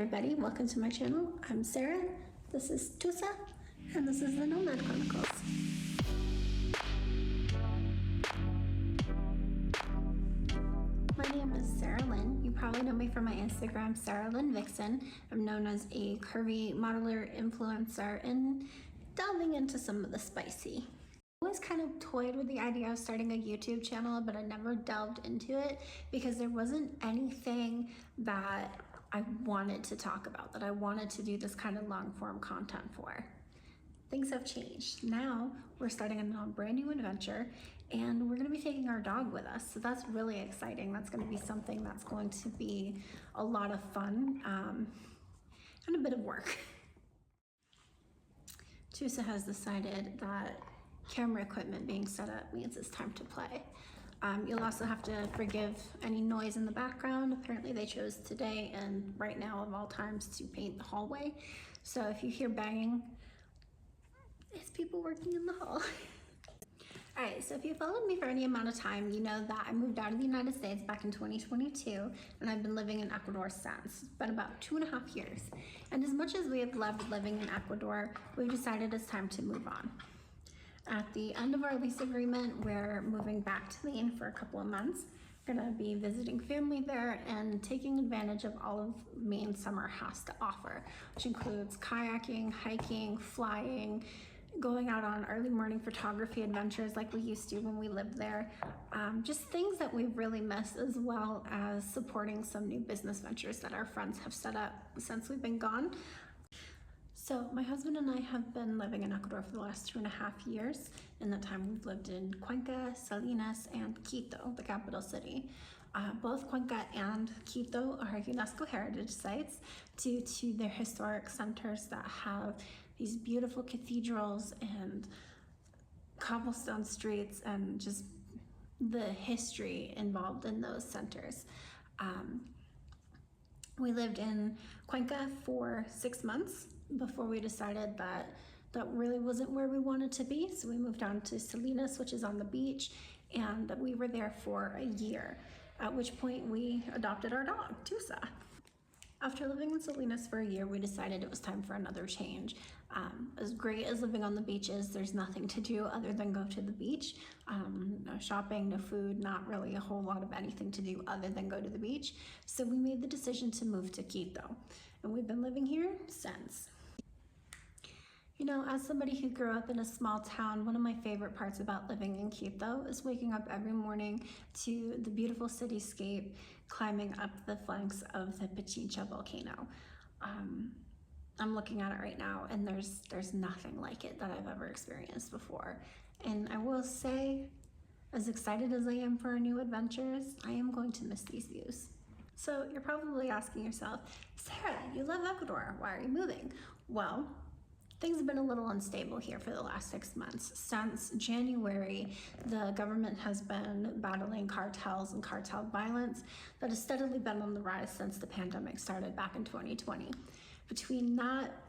everybody, welcome to my channel. I'm Sarah, this is Tusa, and this is the Nomad Chronicles. My name is Sarah Lynn. You probably know me from my Instagram, Sarah Lynn Vixen. I'm known as a curvy modeler, influencer, and delving into some of the spicy. I always kind of toyed with the idea of starting a YouTube channel, but I never delved into it because there wasn't anything that I wanted to talk about, that I wanted to do this kind of long form content for. Things have changed. Now we're starting a brand new adventure and we're going to be taking our dog with us. So that's really exciting. That's going to be something that's going to be a lot of fun and a bit of work. Tusa has decided that camera equipment being set up means it's time to play. You'll also have to forgive any noise in the background. Apparently they chose today and right now of all times to paint the hallway. So if you hear banging, it's people working in the hall. All right, so if you followed me for any amount of time, you know that I moved out of the United States back in 2022, and I've been living in Ecuador since. It's been about 2.5 years. And as much as we have loved living in Ecuador, we've decided it's time to move on. At the end of our lease agreement, we're moving back to Maine for a couple of months. We're gonna be visiting family there and taking advantage of all of Maine summer has to offer, which includes kayaking, hiking, flying, going out on early morning photography adventures like we used to when we lived there. Just things that we really miss, as well as supporting some new business ventures that our friends have set up since we've been gone. So my husband and I have been living in Ecuador for the last 2.5 years. In that time, we've lived in Cuenca, Salinas, and Quito, the capital city. Both Cuenca and Quito are UNESCO heritage sites due to their historic centers that have these beautiful cathedrals and cobblestone streets and just the history involved in those centers. We lived in Cuenca for 6 months before we decided that that really wasn't where we wanted to be. So we moved on to Salinas, which is on the beach, and we were there for a year, at which point we adopted our dog, Tusa. After living in Salinas for a year, we decided it was time for another change. As great as living on the beach is, there's nothing to do other than go to the beach. No shopping, no food, not really a whole lot of anything to do other than go to the beach. So we made the decision to move to Quito, and we've been living here since. You know, as somebody who grew up in a small town, one of my favorite parts about living in Quito is waking up every morning to the beautiful cityscape, climbing up the flanks of the Pichincha volcano. I'm looking at it right now, and there's nothing like it that I've ever experienced before. And I will say, as excited as I am for our new adventures, I am going to miss these views. So you're probably asking yourself, Sarah, you love Ecuador, why are you moving? Well, things have been a little unstable here for the last 6 months. Since January, the government has been battling cartels and cartel violence that has steadily been on the rise since the pandemic started back in 2020. Between that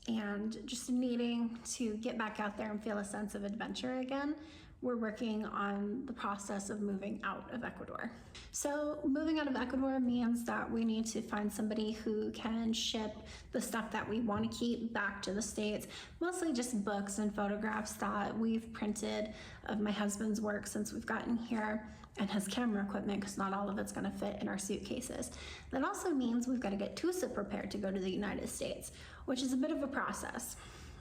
and just needing to get back out there and feel a sense of adventure again, we're working on the process of moving out of Ecuador. So moving out of Ecuador means that we need to find somebody who can ship the stuff that we want to keep back to the States, mostly just books and photographs that we've printed of my husband's work since we've gotten here, and his camera equipment, because not all of it's going to fit in our suitcases. That also means we've got to get Tusa prepared to go to the United States, which is a bit of a process.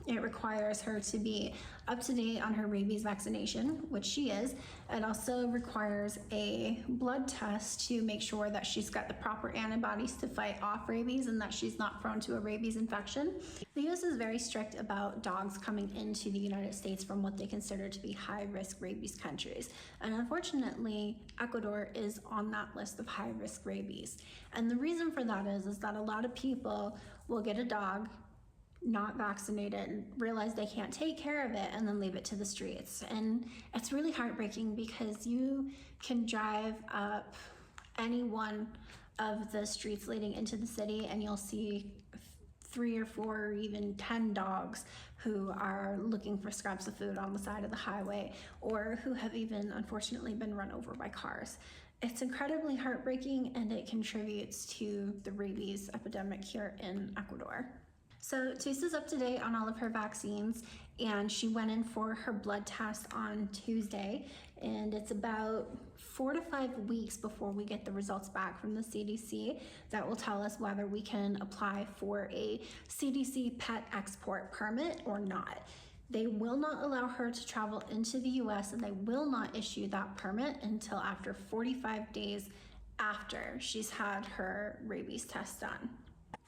It requires her to be up to date on her rabies vaccination, which she is. It also requires a blood test to make sure that she's got the proper antibodies to fight off rabies and that she's not prone to a rabies infection. The US is very strict about dogs coming into the United States from what they consider to be high-risk rabies countries. And unfortunately, Ecuador is on that list of high-risk rabies. And the reason for that is that a lot of people will get a dog, not vaccinated, and realize they can't take care of it and then leave it to the streets. And it's really heartbreaking because you can drive up any one of the streets leading into the city and you'll see 3 or 4 or even 10 dogs who are looking for scraps of food on the side of the highway, or who have even unfortunately been run over by cars. It's incredibly heartbreaking, and it contributes to the rabies epidemic here in Ecuador. So Tusa's up to date on all of her vaccines, and she went in for her blood test on Tuesday, and it's about 4 to 5 weeks before we get the results back from the CDC that will tell us whether we can apply for a CDC pet export permit or not. They will not allow her to travel into the US, and they will not issue that permit until after 45 days after she's had her rabies test done.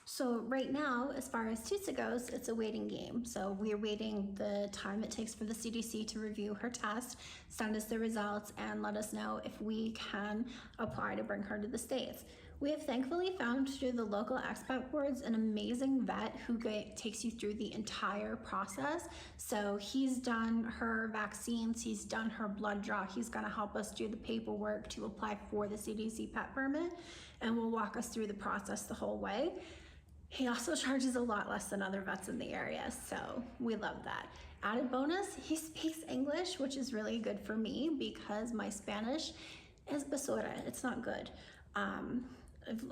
So right now, as far as Tusa goes, it's a waiting game. So we're waiting the time it takes for the CDC to review her test, send us the results, and let us know if we can apply to bring her to the States. We have thankfully found through the local expat boards an amazing vet who takes you through the entire process. So he's done her vaccines, he's done her blood draw, he's gonna help us do the paperwork to apply for the CDC pet permit, and will walk us through the process the whole way. He also charges a lot less than other vets in the area, so we love that. Added bonus, he speaks English, which is really good for me because my Spanish is basura, it's not good.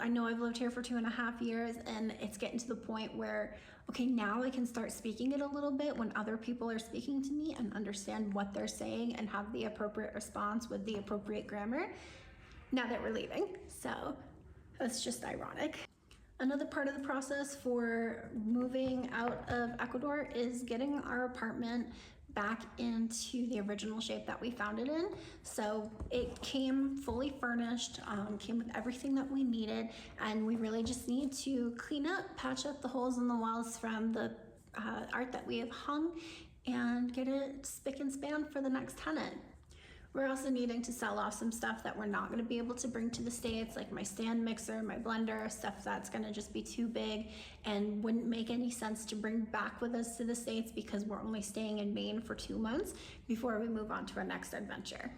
I know I've lived here for 2.5 years, and it's getting to the point where, okay, now I can start speaking it a little bit when other people are speaking to me and understand what they're saying and have the appropriate response with the appropriate grammar now that we're leaving. So that's just ironic. Another part of the process for moving out of Ecuador is getting our apartment back into the original shape that we found it in. So it came fully furnished, came with everything that we needed, and we really just need to clean up, patch up the holes in the walls from the art that we have hung, and get it spick and span for the next tenant. We're also needing to sell off some stuff that we're not going to be able to bring to the States, like my stand mixer, my blender, stuff that's going to just be too big and wouldn't make any sense to bring back with us to the States because we're only staying in Maine for 2 months before we move on to our next adventure.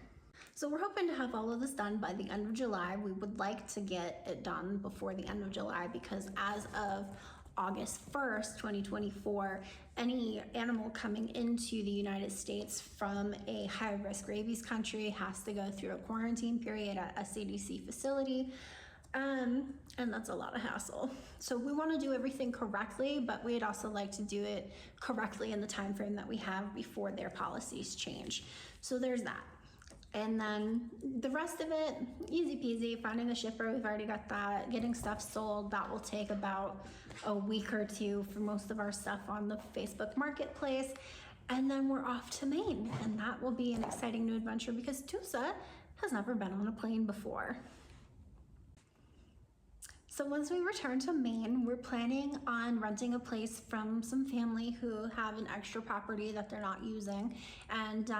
So we're hoping to have all of this done by the end of July. We would like to get it done before the end of July because as of August 1st, 2024, any animal coming into the United States from a high-risk rabies country has to go through a quarantine period at a CDC facility, and that's a lot of hassle. So we want to do everything correctly, but we'd also like to do it correctly in the time frame that we have before their policies change. So there's that. And then the rest of it, easy peasy, finding a shipper, we've already got that. Getting stuff sold, that will take about a week or two for most of our stuff on the Facebook Marketplace. And then we're off to Maine, and that will be an exciting new adventure because Tusa has never been on a plane before. So once we return to Maine, we're planning on renting a place from some family who have an extra property that they're not using, and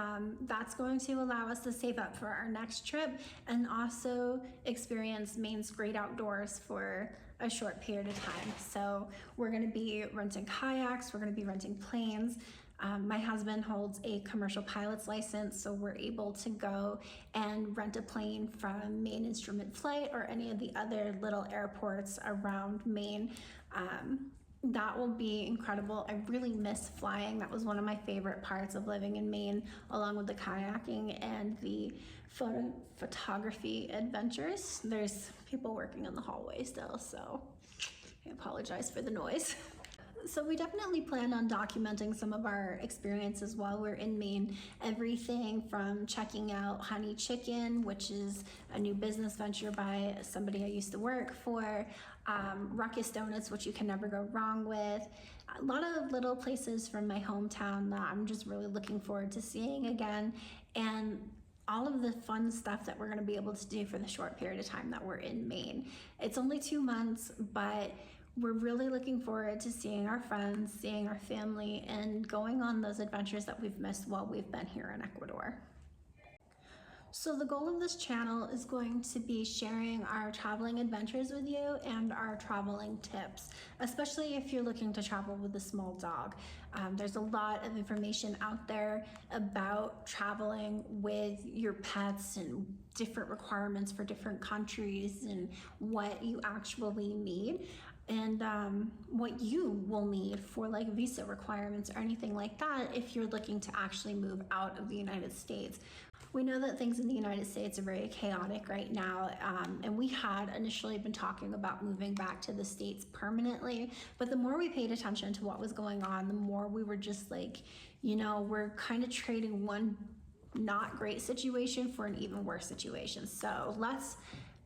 that's going to allow us to save up for our next trip and also experience Maine's great outdoors for a short period of time. So we're going to be renting kayaks, we're going to be renting planes. My husband holds a commercial pilot's license, so we're able to go and rent a plane from Maine Instrument Flight or any of the other little airports around Maine. That will be incredible. I really miss flying. That was one of my favorite parts of living in Maine, along with the kayaking and the photography adventures. There's people working in the hallway still, so I apologize for the noise. So we definitely plan on documenting some of our experiences while we're in Maine. Everything from checking out Honey Chicken, which is a new business venture by somebody I used to work for, Ruckus Donuts, which you can never go wrong with. A lot of little places from my hometown that I'm just really looking forward to seeing again, and all of the fun stuff that we're going to be able to do for the short period of time that we're in Maine. It's only 2 months, but we're really looking forward to seeing our friends, seeing our family, and going on those adventures that we've missed while we've been here in Ecuador. So the goal of this channel is going to be sharing our traveling adventures with you and our traveling tips, especially if you're looking to travel with a small dog. There's a lot of information out there about traveling with your pets and different requirements for different countries and what you actually need. And what you will need for like visa requirements or anything like that if you're looking to actually move out of the United States. We know that things in the United States are very chaotic right now, and we had initially been talking about moving back to the States permanently, but the more we paid attention to what was going on, the more we were just like, you know, we're kind of trading one not great situation for an even worse situation. So let's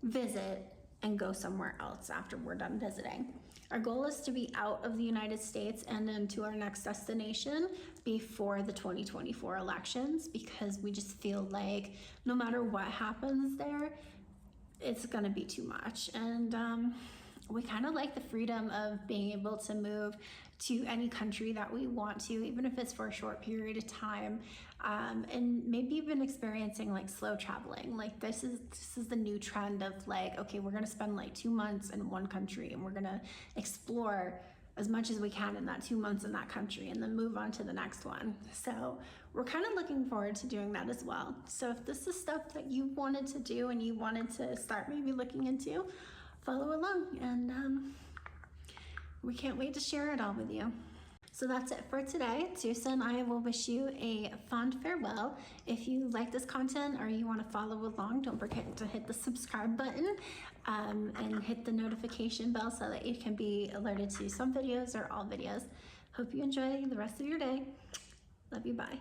visit and go somewhere else after we're done visiting. Our goal is to be out of the United States and into our next destination before the 2024 elections, because we just feel like no matter what happens there, it's gonna be too much. And we kind of like the freedom of being able to move to any country that we want to, even if it's for a short period of time, and maybe even experiencing like slow traveling. Like this is the new trend of like, okay, we're gonna spend like 2 months in one country and we're gonna explore as much as we can in that 2 months in that country and then move on to the next one. So we're kind of looking forward to doing that as well. So if this is stuff that you wanted to do and you wanted to start maybe looking into, follow along, and we can't wait to share it all with you. So that's it for today. Tusa and I will wish you a fond farewell. If you like this content or you want to follow along, don't forget to hit the subscribe button and hit the notification bell so that you can be alerted to some videos or all videos. Hope you enjoy the rest of your day. Love you, bye.